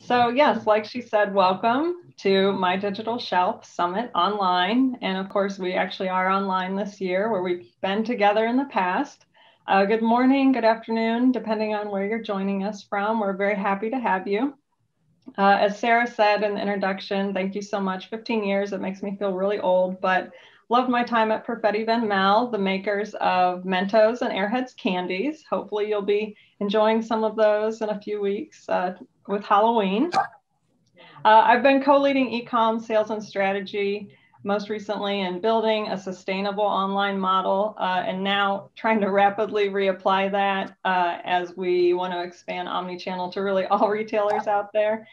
So yes, like she said, welcome to My Digital Shelf Summit online. And of course, we actually are online this year where we've been together in the past. Good morning, good afternoon, depending on where you're joining us from. We're very happy to have you. As Sarah said in the introduction, thank you so much. 15 years, it makes me feel really old, but loved my time at Perfetti Van Mel, the makers of Mentos and Airheads candies. Hopefully you'll be enjoying some of those in a few weeks with Halloween. I've been co-leading e-com sales and strategy most recently in building a sustainable online model and now trying to rapidly reapply that as we want to expand omni-channel to really all retailers out there.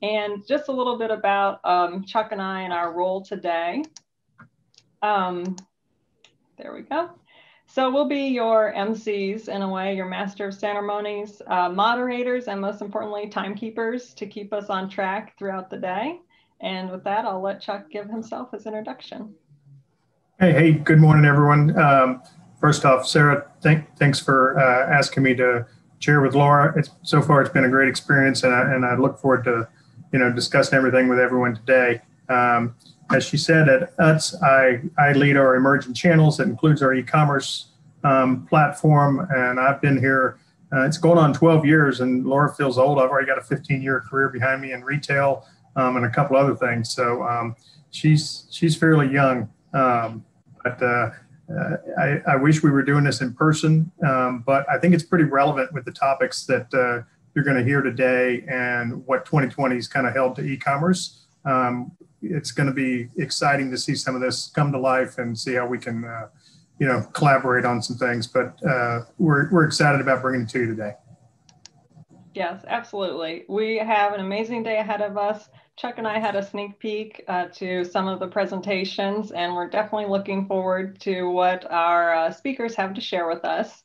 And just a little bit about Chuck and I and our role today. There we go. So we'll be your MCs in a way, your master of ceremonies, moderators, and most importantly, timekeepers to keep us on track throughout the day. And with that, I'll let Chuck give himself his introduction. Hey, good morning, everyone. First off, Sarah, thanks for asking me to chair with Laura. So far, it's been a great experience, and I look forward to discussing everything with everyone today. As she said, at UTS, I lead our emerging channels. That includes our e-commerce platform, and I've been here, it's going on 12 years, and Laura feels old. I've already got a 15-year career behind me in retail and a couple other things. So she's fairly young, but I wish we were doing this in person, but I think it's pretty relevant with the topics that you're going to hear today and what 2020 has kind of held to e-commerce. It's going to be exciting to see some of this come to life and see how we can, collaborate on some things. But we're excited about bringing it to you today. Yes, absolutely. We have an amazing day ahead of us. Chuck and I had a sneak peek to some of the presentations, and we're definitely looking forward to what our speakers have to share with us.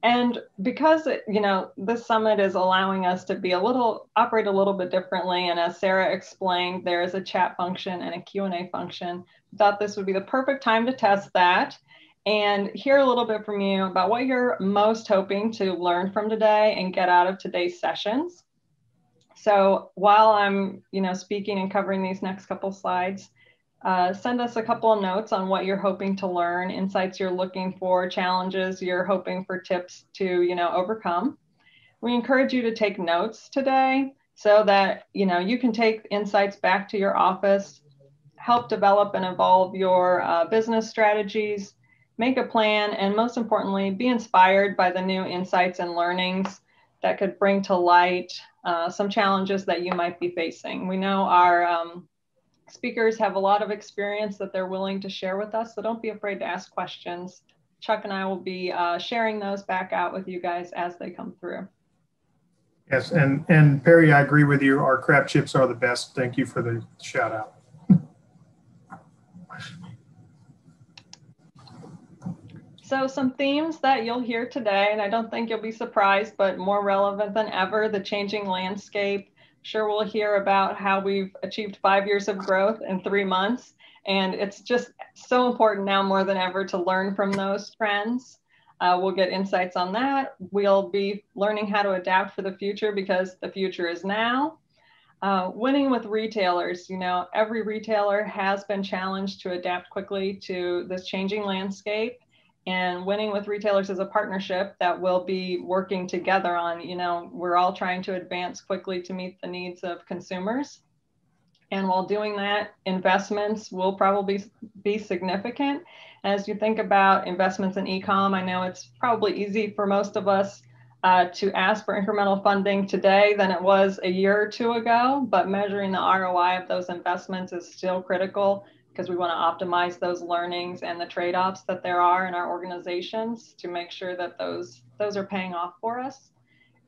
And because, this summit is allowing us to be operate a little bit differently. And as Sarah explained, there is a chat function and a Q&A function. I thought this would be the perfect time to test that and hear a little bit from you about what you're most hoping to learn from today and get out of today's sessions. So while I'm, speaking and covering these next couple slides, send us a couple of notes on what you're hoping to learn, insights you're looking for, challenges you're hoping for tips to, overcome. We encourage you to take notes today so that, you can take insights back to your office, help develop and evolve your business strategies, make a plan, and most importantly, be inspired by the new insights and learnings that could bring to light some challenges that you might be facing. We know our speakers have a lot of experience that they're willing to share with us, so don't be afraid to ask questions. Chuck and I will be sharing those back out with you guys as they come through. Yes, and Perry, I agree with you. Our crab chips are the best. Thank you for the shout out. So some themes that you'll hear today, and I don't think you'll be surprised, but more relevant than ever, the changing landscape. Sure, we'll hear about how we've achieved 5 years of growth in 3 months. And it's just so important now more than ever to learn from those trends. We'll get insights on that. We'll be learning how to adapt for the future because the future is now. Winning with retailers, every retailer has been challenged to adapt quickly to this changing landscape. And winning with retailers is a partnership that we'll be working together on. We're all trying to advance quickly to meet the needs of consumers. And while doing that, investments will probably be significant. As you think about investments in e-com, I know it's probably easy for most of us to ask for incremental funding today than it was a year or two ago, but measuring the ROI of those investments is still critical, because we want to optimize those learnings and the trade-offs that there are in our organizations to make sure that those are paying off for us.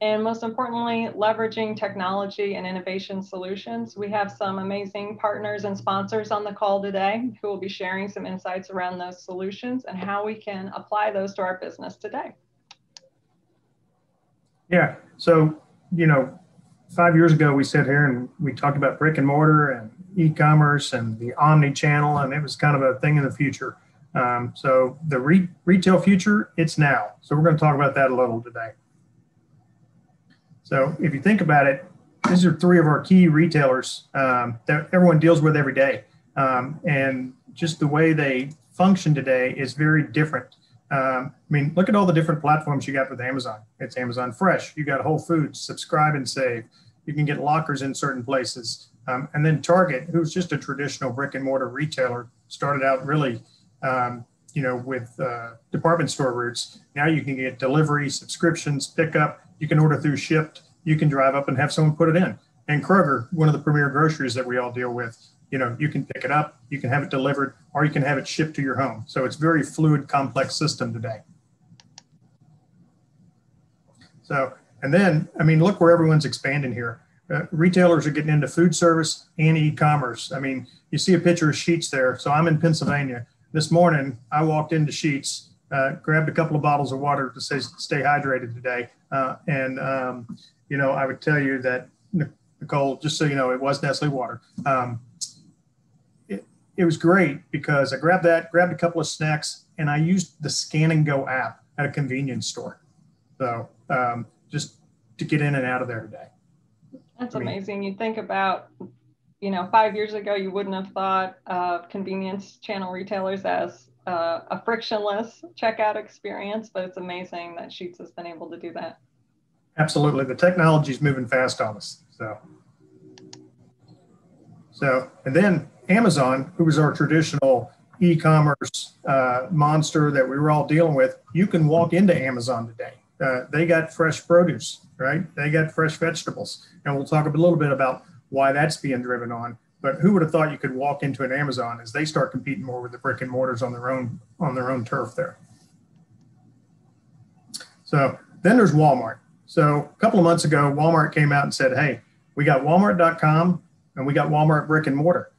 And most importantly, leveraging technology and innovation solutions. We have some amazing partners and sponsors on the call today who will be sharing some insights around those solutions and how we can apply those to our business today. Yeah, so, 5 years ago, we sat here and we talked about brick and mortar and e-commerce and the omni-channel, and it was kind of a thing in the future. So the retail future, it's now. So we're going to talk about that a little today. So if you think about it, these are three of our key retailers that everyone deals with every day. And just the way they function today is very different. I mean, look at all the different platforms you got with Amazon. It's Amazon Fresh. You got Whole Foods, Subscribe and Save. You can get lockers in certain places. And then Target, who's just a traditional brick and mortar retailer, started out really, with department store routes. Now you can get delivery, subscriptions, pickup. You can order through Shipt. You can drive up and have someone put it in. And Kroger, one of the premier groceries that we all deal with, you can pick it up, you can have it delivered, or you can have it shipped to your home. So it's a very fluid, complex system today. So, and then, I mean, look where everyone's expanding here. Retailers are getting into food service and e-commerce. I mean, you see a picture of Sheetz there. So I'm in Pennsylvania. This morning, I walked into Sheetz, grabbed a couple of bottles of water to stay hydrated today. I would tell you that, Nicole, just so you know, it was Nestle water. It was great because I grabbed a couple of snacks, and I used the Scan and Go app at a convenience store. So just to get in and out of there today. That's amazing. You think about, 5 years ago, you wouldn't have thought of convenience channel retailers as a frictionless checkout experience, but it's amazing that Sheetz has been able to do that. Absolutely. The technology is moving fast on us. So, and then Amazon, who was our traditional e-commerce monster that we were all dealing with, you can walk into Amazon today. They got fresh produce, right? They got fresh vegetables. And we'll talk a little bit about why that's being driven on. But who would have thought you could walk into an Amazon as they start competing more with the brick and mortars on their own turf there. So then there's Walmart. So a couple of months ago, Walmart came out and said, hey, we got Walmart.com and we got Walmart brick and mortar.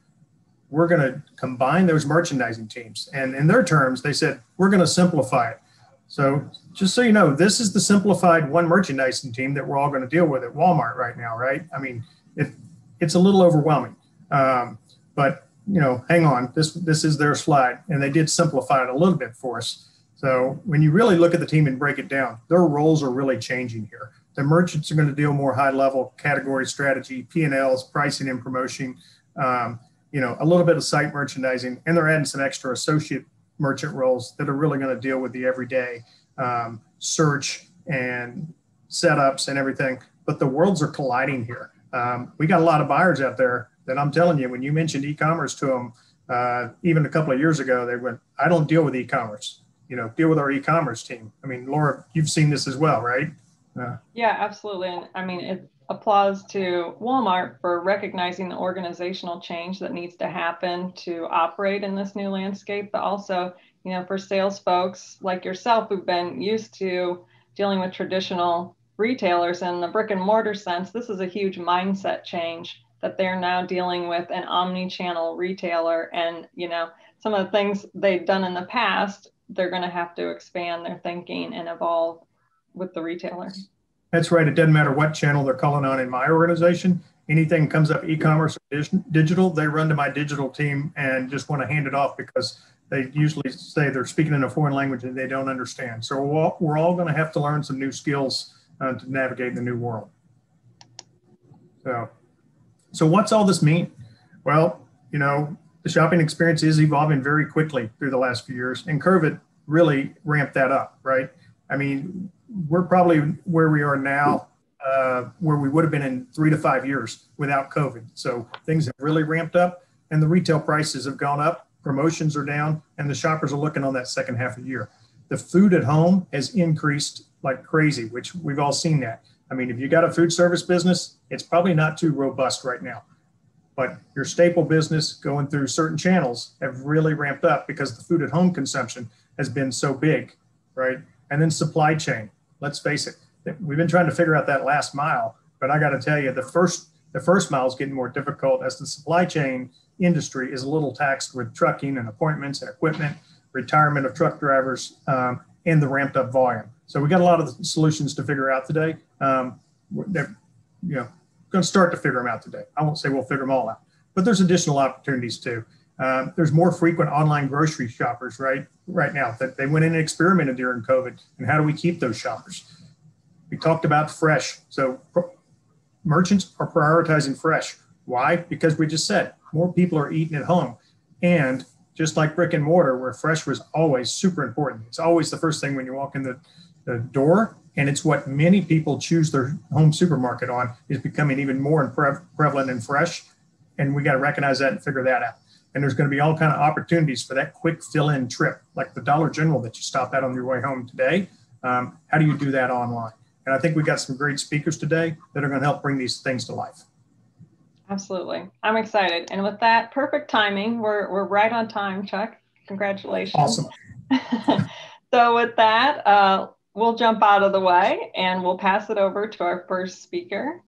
We're going to combine those merchandising teams. And in their terms, they said, we're going to simplify it. So just so you know, this is the simplified one merchandising team that we're all going to deal with at Walmart right now, right? I mean, it's a little overwhelming, but hang on, this is their slide, and they did simplify it a little bit for us. So when you really look at the team and break it down, their roles are really changing here. The merchants are going to deal more high-level category strategy, P&Ls, pricing and promotion, a little bit of site merchandising, and they're adding some extra associate merchant roles that are really going to deal with the everyday search and setups and everything. But the worlds are colliding here. We got a lot of buyers out there that I'm telling you, when you mentioned e-commerce to them, even a couple of years ago, they went, I don't deal with e-commerce. Deal with our e-commerce team. I mean, Laura, you've seen this as well, right? Yeah, absolutely. And I mean, it applause to Walmart for recognizing the organizational change that needs to happen to operate in this new landscape, but also, for sales folks like yourself who've been used to dealing with traditional retailers in the brick and mortar sense, this is a huge mindset change that they're now dealing with an omni-channel retailer. And, some of the things they've done in the past, they're going to have to expand their thinking and evolve with the retailer. That's right. It doesn't matter what channel they're calling on in my organization. Anything comes up e-commerce or digital, they run to my digital team and just want to hand it off because they usually say they're speaking in a foreign language and they don't understand. So we're all going to have to learn some new skills to navigate the new world. So what's all this mean? Well, the shopping experience is evolving very quickly through the last few years, and COVID really ramped that up, right? I mean, we're probably where we are now, where we would have been in 3 to 5 years without COVID. So things have really ramped up, and the retail prices have gone up, promotions are down, and the shoppers are looking on that second half of the year. The food at home has increased like crazy, which we've all seen that. I mean, if you got a food service business, it's probably not too robust right now. But your staple business going through certain channels have really ramped up because the food at home consumption has been so big, right? And then supply chain. Let's face it, we've been trying to figure out that last mile, but I got to tell you, the first mile is getting more difficult as the supply chain industry is a little taxed with trucking and appointments and equipment, retirement of truck drivers, and the ramped up volume. So we got a lot of solutions to figure out today. Going to start to figure them out today. I won't say we'll figure them all out, but there's additional opportunities too. There's more frequent online grocery shoppers right now that they went in and experimented during COVID. And how do we keep those shoppers? We talked about fresh. So merchants are prioritizing fresh. Why? Because we just said more people are eating at home. And just like brick and mortar, where fresh was always super important. It's always the first thing when you walk in the door. And it's what many people choose their home supermarket on, is becoming even more prevalent and fresh. And we got to recognize that and figure that out. And there's going to be all kind of opportunities for that quick fill-in trip, like the Dollar General that you stopped at on your way home today. How do you do that online? And I think we got some great speakers today that are going to help bring these things to life. Absolutely. I'm excited. And with that, perfect timing. We're right on time, Chuck. Congratulations. Awesome. So with that, we'll jump out of the way and we'll pass it over to our first speaker.